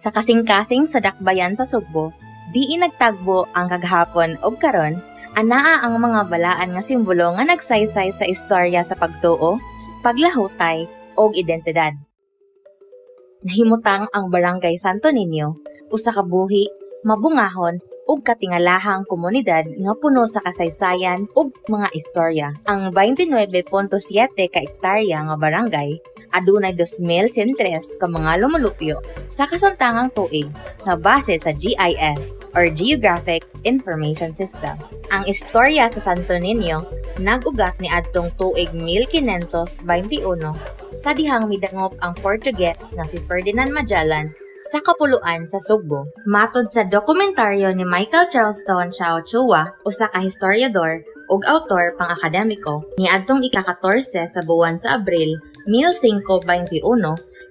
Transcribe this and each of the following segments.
Sa kasing-kasing sa dakbayan sa Sugbo, di nagtagbo ang kaghapon og karon, anaa ang mga balaan nga simbolo nga nagsaysay sa istorya sa pagtuo, paglahutay og identidad. Nahimutang ang Barangay Santo Niño, usa ka buhi, mabungahon ug katingalahang komunidad nga puno sa kasaysayan ug mga istorya. Ang 29.7 ka hektarya nga barangay adunay 2,103 ka mga lumulupyo sa kasamtangang tuig nga base sa GIS or Geographic Information System. Ang istorya sa Santo Niño nag-ugat ni adtong tuig 1521 sa dihang midangop ang Portuguese nga si Ferdinand Magellan sa kapuluan sa Sugbo. Matod sa dokumentaryo ni Michael Charleston Chao Chua, usa ka historiador ug autor pang-akademiko, niadtong ika-14 sa buwan sa Abril 1521,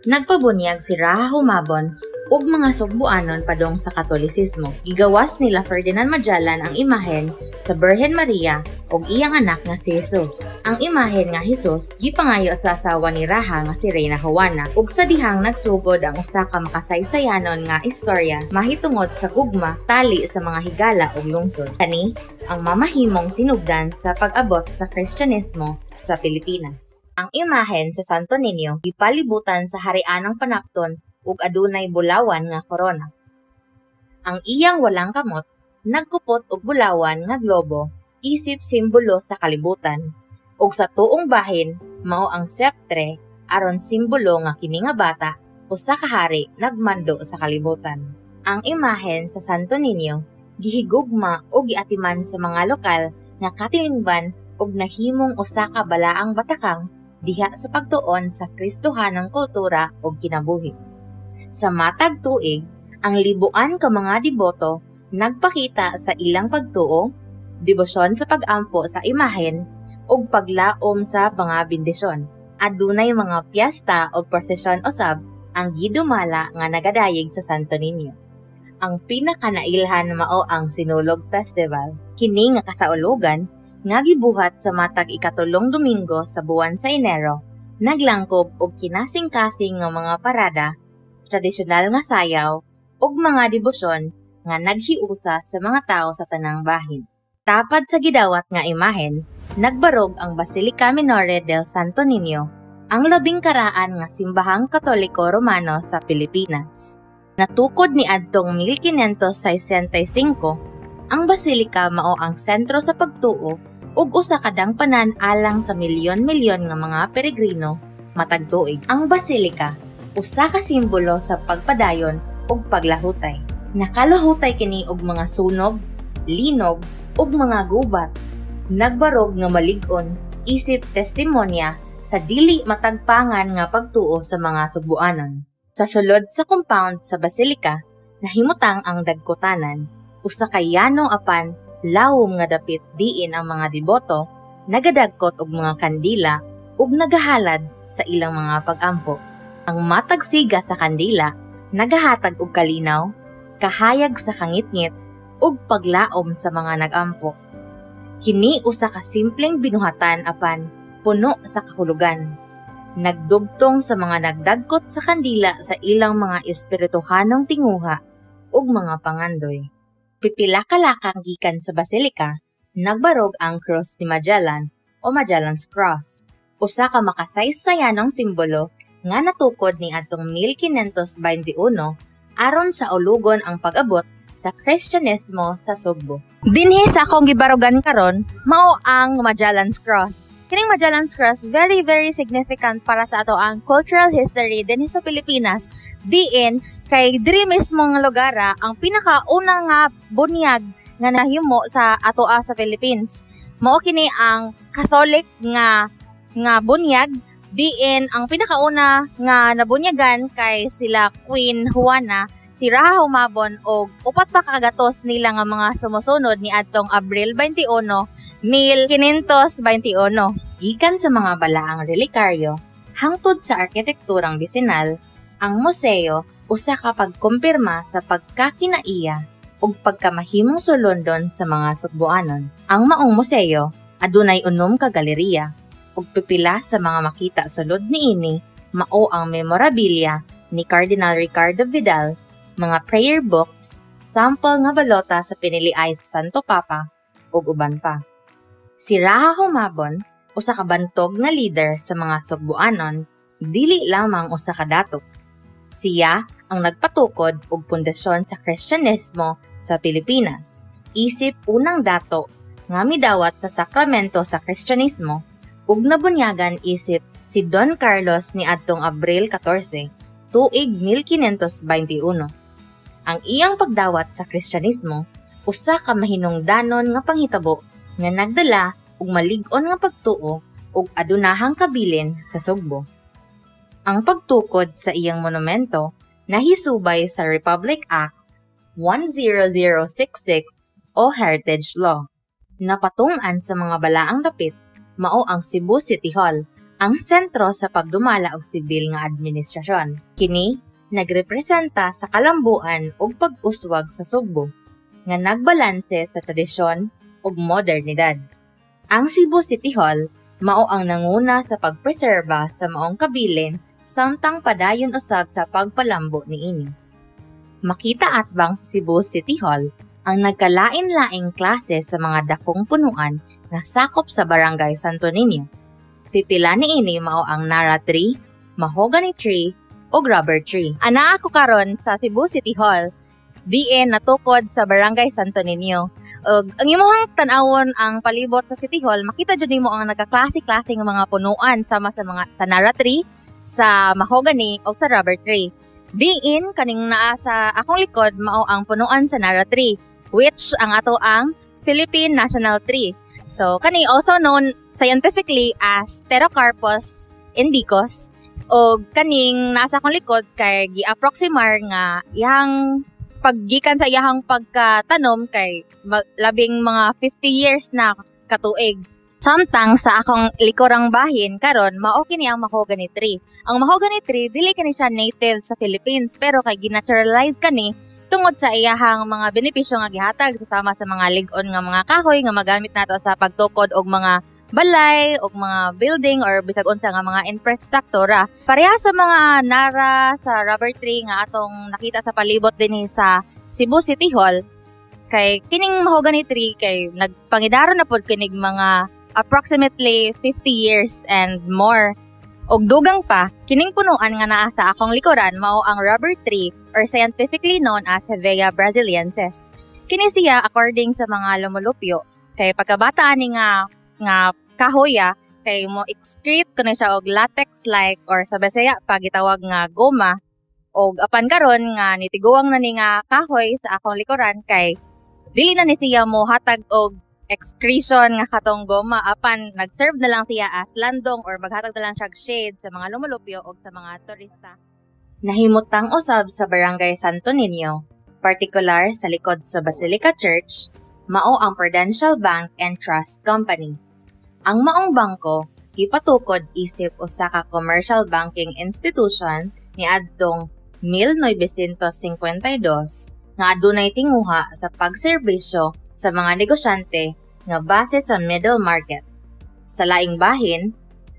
nagpabunyag si Raha Humabon ug mga Sugboanon padong sa Katolisismo. Gigawas nila Ferdinand Magellan ang imahen sa Birhen Maria ug iyang anak nga si Jesus. Ang imahen nga Jesus gipangayo sa asawa ni Raha nga si Reyna Juana ug sa dihang nagsugod ang usa ka makasaysayanon nga istorya mahitungod sa gugma tali sa mga higala ug lungsod. Kani ang mamahimong sinugdan sa pag-abot sa Kristyanismo sa Pilipinas. Ang imahen sa Santo Niño gipalibutan sa harianang panapton ug adunay bulawan nga korona. Ang iyang walang kamot nagkupot og bulawan nga globo isip simbolo sa kalibutan. Ug sa tuong bahin mao ang septre aron simbolo nga kini nga bata usa ka hari nagmando sa kalibutan. Ang imahen sa Santo Niño gihigugma ug giatiman sa mga lokal nga katilingban ug nahimong usa ka balaang batakang diha sa pagtuon sa Kristohanang kultura ug kinabuhi. Sa matag tuig, ang libuan ka mga deboto nagpakita sa ilang pagtuo, debosyon sa pag-ampo sa imahen, ug paglaom sa mga bendisyon. Adunay mga piyesta o prosesyon usab ang gidumala nga nagadayeg sa Santo Niño. Ang pinakanailhan mao ang Sinulog Festival. Kini nga kasaulugan nga gibuhat sa matag ikatulong Domingo sa buwan sa Enero, naglangkob og kinasing-kasing nga mga parada, tradisyonal nga sayaw, ug mga debosyon nga naghiusa sa mga tao sa tanang bahin. Tapad sa gidawat nga imahen, nagbarog ang Basilica Minore del Santo Niño, ang labing karaan nga simbahang Katoliko Romano sa Pilipinas. Natukod ni adtong 1565, ang basilika mao ang sentro sa pagtuo ug usa ka dangpanan alang sa milyon-milyon nga mga peregrino matag tuig. Ang basilika usa ka simbolo sa pagpadayon ug paglahutay. Nakalahutay kini og mga sunog, linog ug mga gubat. Nagbarog nga malig-on isip testimonya sa dili matagpangan nga pagtuo sa mga Sugboanon. Sa sulod sa compound sa basilika, nahimutang ang dagkutanan, usa ka yano apan lawom nga dapit diin ang mga deboto nagadagkot og mga kandila ug nagahalad sa ilang mga pag-ampo. Ang matag siga sa kandila nagahatag og kalinaw, kahayag sa kangitngit ug paglaom sa mga nag-ampo. Kini usa ka simpleng binuhatan apan puno sa kahulugan. Nagdugtong sa mga nagdagkot sa kandila sa ilang mga espirituhanong tinguha ug mga pangandoy. Pipila ka lakang gikan sa basilika, nagbarog ang Cross ni Magellan o Magellan's Cross, usa ka makasaysayanong simbolo nga natukod ni adtong 1521 aron sa ulugon ang pag-abot sa Kristyanismo sa Sugbo. Dinhi sa akong gibarugan karon mao ang Magellan's Cross. Kining Magellan's Cross very significant para sa ato ang cultural history dinhi sa Pilipinas. Diin kay diri mismo nga lugar ang pinakauna nga bunyag nga nahimo sa atoa sa Philippines. Mao kini ang Catholic nga bunyag. Diin ang pinakauna nga nabunyagan kay sila Queen Juana, si Raha Humabon og upat pa kagatos nila nga mga sumusunod ni adtong Abril 21, 1521. Gikan sa mga balaang relikaryo, hangtod sa arkitekturang bisinal, ang museo usa ka pagkumpirma sa pagkakinaiya ug pagkamahimong sulondon sa mga Sugboanon. Ang maong museo adunay 6 ka galeriya ug pipila sa mga makita sulod niini mao ang memorabilia ni Cardinal Ricardo Vidal mga prayer books, sample nga balota sa piniliay sa Santo Papa, ug uban pa. Si Raha Humabon, usa ka bantog nga leader sa mga Sugbuanon, dili lamang usa ka dato. Siya ang nagpatukod og pundasyon sa Kristyanismo sa Pilipinas. Isip unang dato nga midawat sa sakramento sa Kristyanismo ug nabunyagan isip si Don Carlos ni adtong Abril 14, tuig 1521. Ang iyang pagdawat sa Kristyanismo usa ka mahinungdanon nga panghitabo nga nagdala og malig-on nga pagtuo ug adunahang kabilin sa Sugbo. Ang pagtukod sa iyang monumento nahisubay sa Republic Act 10066 o Heritage Law. Napatungan sa mga balaang dapit, mao ang Cebu City Hall, ang sentro sa pagdumala og sibil nga administrasyon. Kini nagrepresenta sa kalambuan ug pag-uswag sa Sugbo, nga nagbalanse sa tradisyon ug modernidad. Ang Cebu City Hall mao ang nanguna sa pagpreserba sa maong kabilin samtang padayon usab sa pagpalambo niini. Makita atbang sa Cebu City Hall ang nagkalain-laing klase sa mga dakong punuan nga sakop sa Barangay Santo Niño. Pipila niini mao ang Nara tree, mahogany tree, ug rubber tree. Ana ako karon sa Cebu City Hall, diin natukod sa Barangay Santo Niño. Ug ang imong tan-awon ang palibot sa City Hall, makita jud nimo ang nagkaklase-klase nga mga punuan sama sa mga Nara tree, sa mahogany ug sa rubber tree. Diin kaning naa sa akong likod mao ang punuan sa Nara tree, which ang ato ang Philippine National Tree. So kani also known scientifically as Pterocarpus indicus. Og kaning nasa akong likod kay gi-approximar nga iyang paggikan sa iyahang pagkatanom kay labing mga 50 years na katuig. Samtang sa akong likurang bahin karon mao kini ang mahogany tree. Ang mahogany tree dili kini siya native sa Philippines pero kay ginaturalize kani tungod sa iyahang mga benepisyo nga gihatag sama sa mga lig-on nga mga kahoy nga magamit nato sa pagtukod og mga balay og mga building or bisag unsa nga mga infrastruktura. Pareha sa mga Nara, sa rubber tree nga atong nakita sa palibot dinhi sa Cebu City Hall, kay kining mahogany tree kay nagpangidaro na pod kinig mga approximately 50 years and more. Og dugang pa, kining punuan nga naa sa akong likuran mao ang rubber tree or scientifically known as Hevea brasiliensis. Kini siya according sa mga lumulupyo kay pagkabata ani nga kahoya kay mo excrete kuno siya og latex-like or sa Bisaya pagitawag nga goma. Og apan karon nga nitiguang na ni nga kahoy sa akong likuran kay dili na ni siya mo hatag og excretion nga katong goma apan nag-serve na lang siya as landong or maghatag na lang siya shade sa mga lumulupyo og sa mga turista. Nahimutang usab sa Barangay Santo Niño, particular sa likod sa Basilica Church, mao ang Prudential Bank and Trust Company. Ang maong bangko gipatukod isip usa ka commercial banking institution ni adtong 1952 nga adunay tinguha sa pagserbisyo sa mga negosyante nga base sa middle market. Sa laing bahin,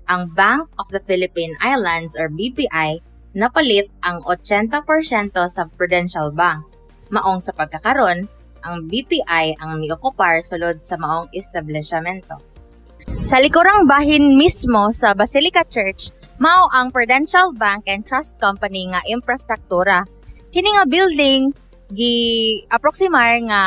ang Bank of the Philippine Islands or BPI napalit ang 80% sa Prudential Bank. Maong sa pagkakaron, ang BPI ang miokupar sulod sa maong establishmento. Sa likurang bahin mismo sa Basilica Church, mao ang Prudential Bank and Trust Company nga infrastruktura. Kini nga building gi-approximar nga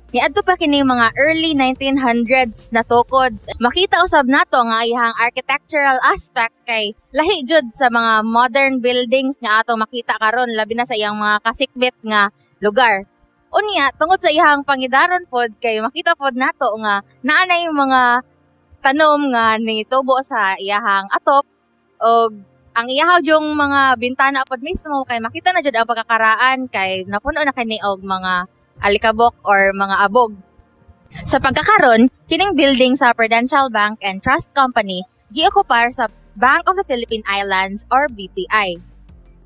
niadto pa kini mga early 1900s na tukod. Makita usab nato nga iyang architectural aspect kay lahi jud sa mga modern buildings nga atong makita karon labi na sa iyang mga kasikbit nga lugar. Unya tungod sa iyang pangidaron pod kay makita pod nato nga naa na yung mga tanom nga nitubo sa iyahang atop og ang iyahang yung mga bintana pod mismo kay makita na jud ang pagkakaraan kay napuno na kini og mga alikabok or mga abog. Sa pagkakaron, kining building sa Prudential Bank and Trust Company giokupar sa Bank of the Philippine Islands or BPI.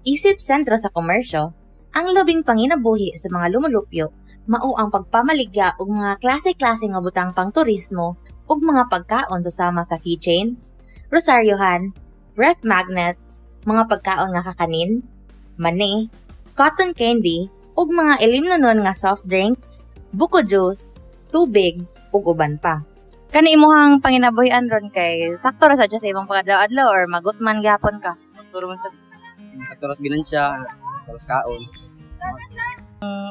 Isip sentro sa komersyo, ang labing panginabuhi sa mga lumulupyo mao ang pagpamaligya og mga klase-klase nga butang pang turismo ug mga pagkaon susama sa keychains, rosaryohan, ref magnets, mga pagkaon nga kakanin, mani, cotton candy, ug mga ilim na nun nga soft drinks, buko juice, tubig, ug uban pa. Kani imuhang panginabuhian ron kay sakto ra sa imong pagkadlaw-adlaw or magutman gyapon ka. Turo man sa toras ginansya, toras kaon.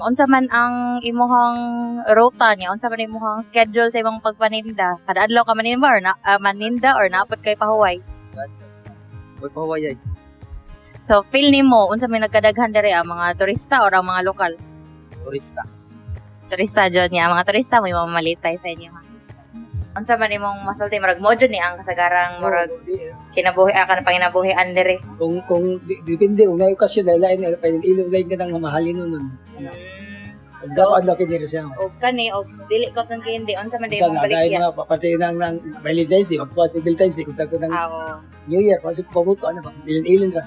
Unsa man ang imuhang rota niya, unsa man imuhang schedule sa imong pagpaninda? Kada adlaw ka maninda or maninda or naapod kay pahuway? Boy pahuway ay. So feel nimo unsa may nagkadaghan diri ang mga turista or ang mga lokal? Turista. Turista jud niya, mga turista mo mamalitay sa inyo ha. Unsa man imong masulti murag mo jud ni ang kasagarang murag kinabuhi kan panginabuhian diri. Kung depende kung may okasyon lain ilog lain ka nang mahalin nun. Dapat na kinira siya. Og kani og dili ko tong kindi unsa man di Sa imong lagay baligya. mga papatay ng Valentine's Day, magpuas ng Valentine's Day, kunta ko ng New Year, kasi paguto, ano ba, ilin ka.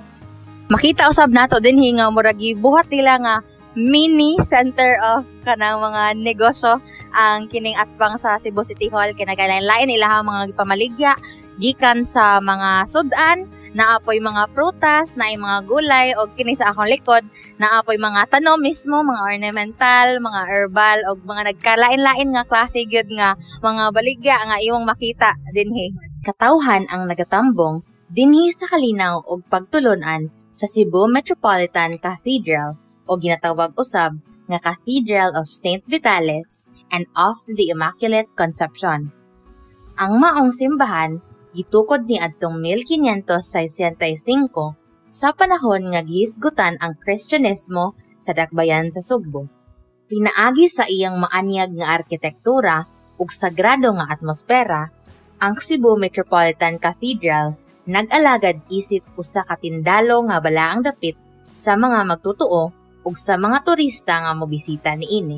Makita usab nato dinhi nga murag gibuhat nila nga mini center of kanang mga negosyo ang kining atbang sa Cebu City Hall kinagalain-lain ilahang mga pamaligya gikan sa mga sudan, naapoy mga prutas, naay mga gulay og kini sa akong likod naapoy mga tanom mismo, mga ornamental, mga herbal og mga nagkalain-lain nga klase gyud nga mga baligya nga imong makita dinhi. Katawhan ang nagatambong dinhi sa kalinaw og pagtulon-an sa Cebu Metropolitan Cathedral o ginatawag usab nga Cathedral of St. Vitalis and of the Immaculate Conception. Ang maong simbahan gitukod ni adtong 1565 sa panahon nga gihisgutan ang Kristyanismo sa dakbayan sa Sugbo. Pinaagi sa iyang maanyag nga arkitektura ug sagrado nga atmosfera, ang Cebu Metropolitan Cathedral nag-alagad isip usa ka tindalo nga balaang dapit sa mga magtutuo ug sa mga turista nga mobisita niini.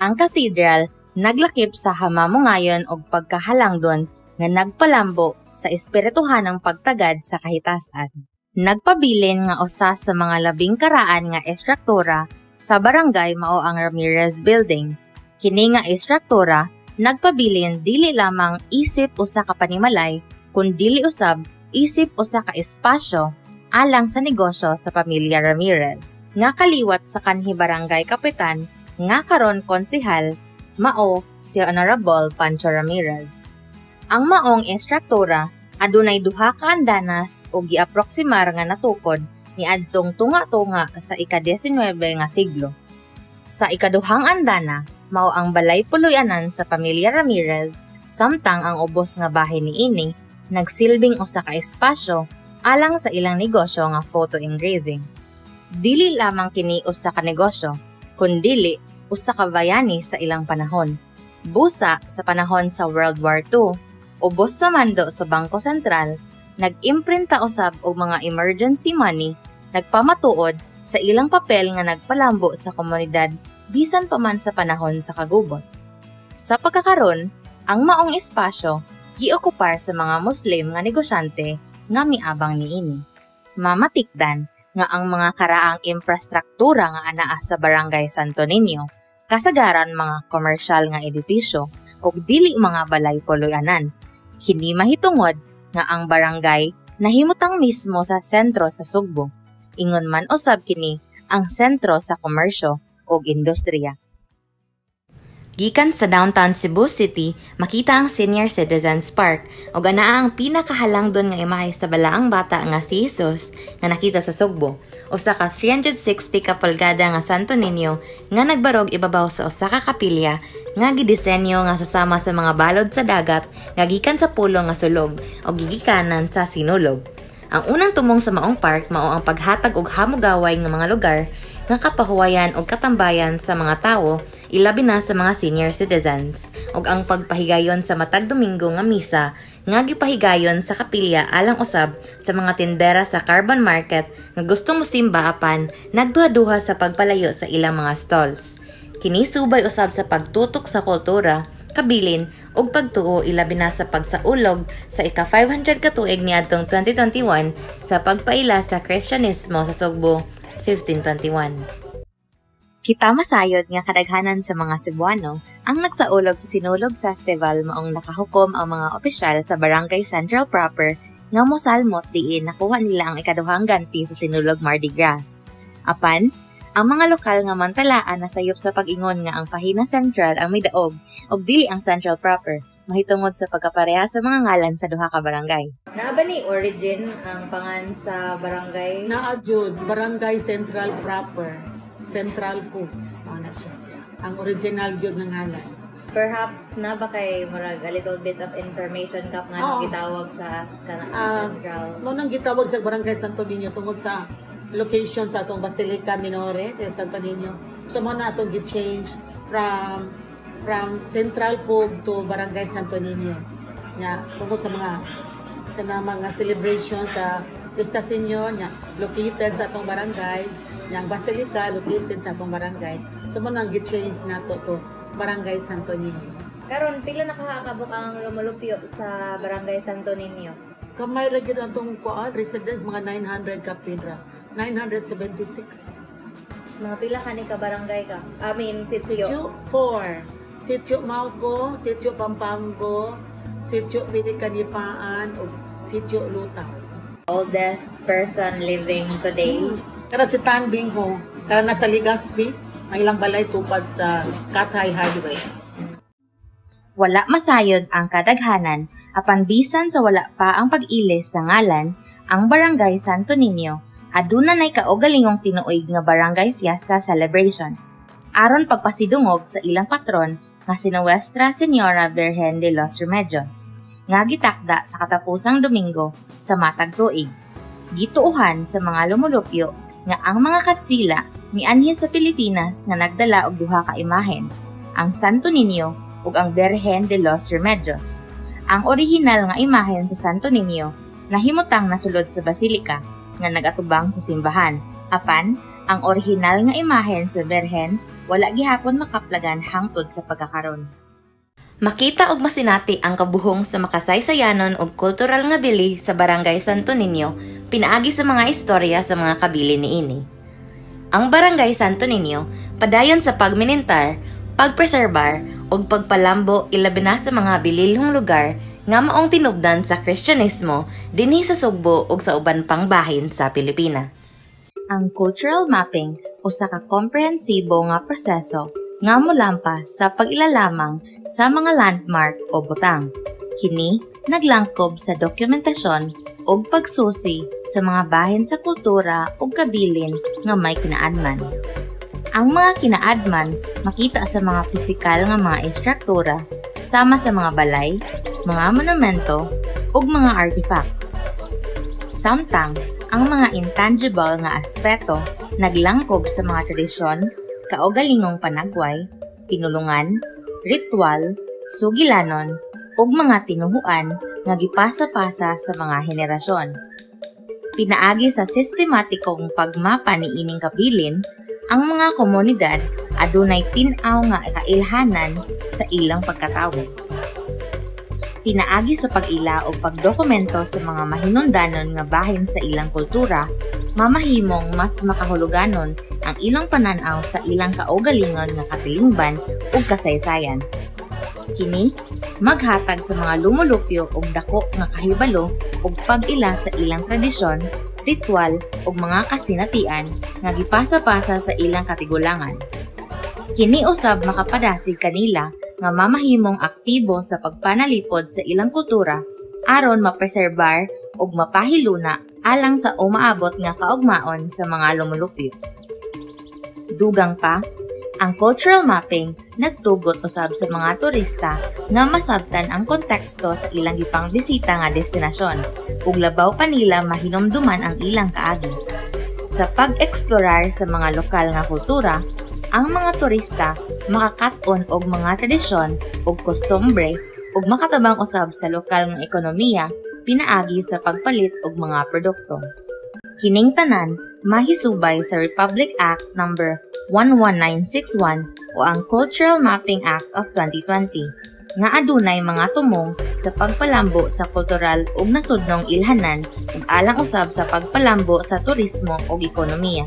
Ang cathedral naglakip sa hamamongayon og pagkahalangdon nga nagpalambo sa espirituhanang pagtagad sa kahitasan. Nagpabilin nga usa sa mga labing karaan nga estruktura sa barangay mao ang Ramirez Building. Kini nga estruktura nagpabilin dili lamang isip usa ka panimalay kun dili usab isip usa ka espasyo alang sa negosyo sa pamilya Ramirez. Nga kaliwat sa kanhi barangay kapitan, nga karon konsehal, mao si Honorable Pancho Ramirez. Ang maong estruktura adunay duha ka andanas o giaproksimar nga natukod ni adtong tunga-tunga sa ika-19 nga siglo. Sa ikaduhang andana, mao ang balay puloy-anan sa pamilya Ramirez, samtang ang ubos nga bahin niini nagsilbing usa ka espasyo alang sa ilang negosyo nga photo engraving. Dili lamang kini usa ka negosyo, kundili usa ka bayani sa ilang panahon. Busa sa panahon sa World War II, ubos sa mando sa Bangko Sentral, nag-imprinta usab og mga emergency money, nagpamatuod sa ilang papel nga nagpalambo sa komunidad bisan pa man sa panahon sa kagubot. Sa pagkakaron, ang maong espasyo giokupar sa mga Muslim nga negosyante nga miabang niini. Mamatikdan nga ang mga karaang infrastruktura nga anaa sa Barangay Santo Niño, kasagaran mga komersyal nga edipisyo ug dili mga balay puloy-anan. Kini mahitungod nga ang barangay nahimutang mismo sa sentro sa Sugbo. Ingon man usab kini ang sentro sa komersyo ug industriya. Gikan sa downtown Cebu City, makita ang Senior Citizens Park o anaa ang pinakahalangdon nga imahe sa balaang bata nga si Jesus nga nakita sa Sugbo. Usa ka 360 ka pulgada nga Santo Niño nga nagbarog ibabaw sa usa ka kapilya nga gidisenyo nga susama sa mga balod sa dagat nga gikan sa pulo nga sulog o gigikanan sa sinulog. Ang unang tumong sa maong park mao ang paghatag og hamugaway nga mga lugar nga kapahuwayan og katambayan sa mga tawo, ilabi na sa mga senior citizens, ug ang pagpahigayon sa matag Domingo nga misa nga gipahigayon sa kapilya alang usab sa mga tindera sa Carbon Market nga gusto mosimba apan nagduha-duha sa pagpalayo sa ilang mga stalls. Kini subay usab sa pagtutok sa kultura, kabilin ug pagtuo ilabi na sa pagsaulog sa ika-500 ka tuig niadtong 2021 sa pagpaila sa Kristyanismo sa Sugbo 1521. Kita masayod nga kadaghanan sa mga Cebuano ang nagsaulog sa Sinulog Festival maong nakahukom ang mga opisyal sa Barangay Central proper nga mosalmot diin nakuha nila ang ikaduhang ganti sa Sinulog Mardi Gras. Apan, Ang mga lokal nga mantalaan nasayop sa pag-ingon nga ang Pahina Central ang may daog ug dili ang Central proper, mahitungod sa pagkapareha sa mga ngalan sa duha ka barangay. Naa ba ni origin ang pangan sa barangay? Naa jud Barangay Central proper. Central po. Ano siya? Ang original jud nga ngalan. Perhaps na ba kay murag a little bit of information kap nga Oo. gitawag siya as Central? Mo nang gitawag sa Barangay Santo Niño tungod sa location sa atong Basilica Minore del Santo Niño. So mo na atong gi-change from Central po to Barangay Santo Niño. Nya tungod sa mga celebration sa Fiesta Senior nya located sa atong barangay, nya ang Basilica located sa atong barangay. So mo nang gi-change nato to Barangay Santo Niño. Karon pila nakakabok ang lumulupyo sa Barangay Santo Niño? Kamay ra gyud atong residents mga 900 ka pidra. 976. Mga pila ka ni ka barangay ka? I mean, sitio. Sitio 4. Sitio Mauco, Sitio Pampango, Sitio Pinikanipaan, ug Sitio Lutaw. Oldest person living today. Kara si Tan Bingho, kara nasa Legazpi, ang ilang balay tupad sa Kathay Highway. Wala masayod ang kadaghanan, apan bisan sa wala pa ang pag-ilis sa ngalan, ang Barangay Santo Niño aduna nay kaugalingong tinuig nga Barangay Fiesta Celebration. Aron pagpasidungog sa ilang patron nga si Nuestra Señora Virgen de los Remedios, nga gitakda sa katapusang Domingo sa matag tuig. Gituuhan sa mga lumulupyo nga ang mga katsila nianhi sa Pilipinas nga nagdala og duha ka imahen, ang Santo Niño ug ang Virgen de los Remedios. Ang orihinal nga imahen sa Santo Niño nahimutang nasulod sa Basilica nga nagatubang sa simbahan. Apan, ang orihinal nga imahen sa Birhen wala gihapon makaplagan hangtod sa pagkakaron. Makita og masinati ang kabuhong sa makasaysayanon ug kultural nga bili sa Barangay Santo Niño pinaagi sa mga istorya sa mga kabili niini. Ang Barangay Santo Niño padayon sa pagminintar, pagpreserbar ug pagpalambo ilabi na sa mga bililhong lugar nga maong tinubdan sa Kristyanismo dinhi sa Sugbo ug sa uban pang bahin sa Pilipinas. Ang cultural mapping usa ka komprehensibo nga proseso nga molampas sa pag-ilalamang sa mga landmark o butang. Kini naglangkob sa dokumentasyon ug pagsusi sa mga bahin sa kultura ug kabilin nga may kinaadman. Ang mga kinaadman makita sa mga pisikal nga mga istruktura sama sa mga balay, mga monumento, ug mga artifacts. Samtang, ang mga intangible nga aspeto naglangkob sa mga tradisyon, kaugalingong panagway, pinulungan, ritual, sugilanon, ug mga tinuhuan nga gipasa-pasa sa mga henerasyon. Pinaagi sa sistematikong pagmapa ni ining kabilin, ang mga komunidad adunay tin-aw nga kailhanan sa ilang pagkatawo. Pinaagi sa pag-ila o pagdokumento sa mga mahinungdanon nga bahin sa ilang kultura, mamahimong mas makahuluganon ang ilang pananaw sa ilang kaugalingon nga katilingban ug kasaysayan. Kini maghatag sa mga lumulupyo og dako nga kahibalo ug pag-ila sa ilang tradisyon, ritual ug mga kasinatian nga gipasa-pasa sa ilang katigulangan. Kini usab makapadasig kanila nga mamahimong aktibo sa pagpanalipod sa ilang kultura aron mapreserbar ug mapahiluna alang sa umaabot nga kaugmaon sa mga lumulupyo. Dugang pa, ang cultural mapping nagtugot usab sa mga turista nga masabtan ang konteksto sa ilang gipang bisita nga destinasyon ug labaw pa nila mahinumduman ang ilang kaagi. Sa pag-eksplorar sa mga lokal nga kultura, ang mga turista makakat-on og mga tradisyon ug kostumbre ug makatabang usab sa lokal nga ekonomiya pinaagi sa pagpalit og mga produkto. Kining tanan mahisubay sa Republic Act No. 11961 o ang Cultural Mapping Act of 2020 nga adunay mga tumong sa pagpalambo sa kultural ug nasudnong ilhanan ug alang usab sa pagpalambo sa turismo ug ekonomiya.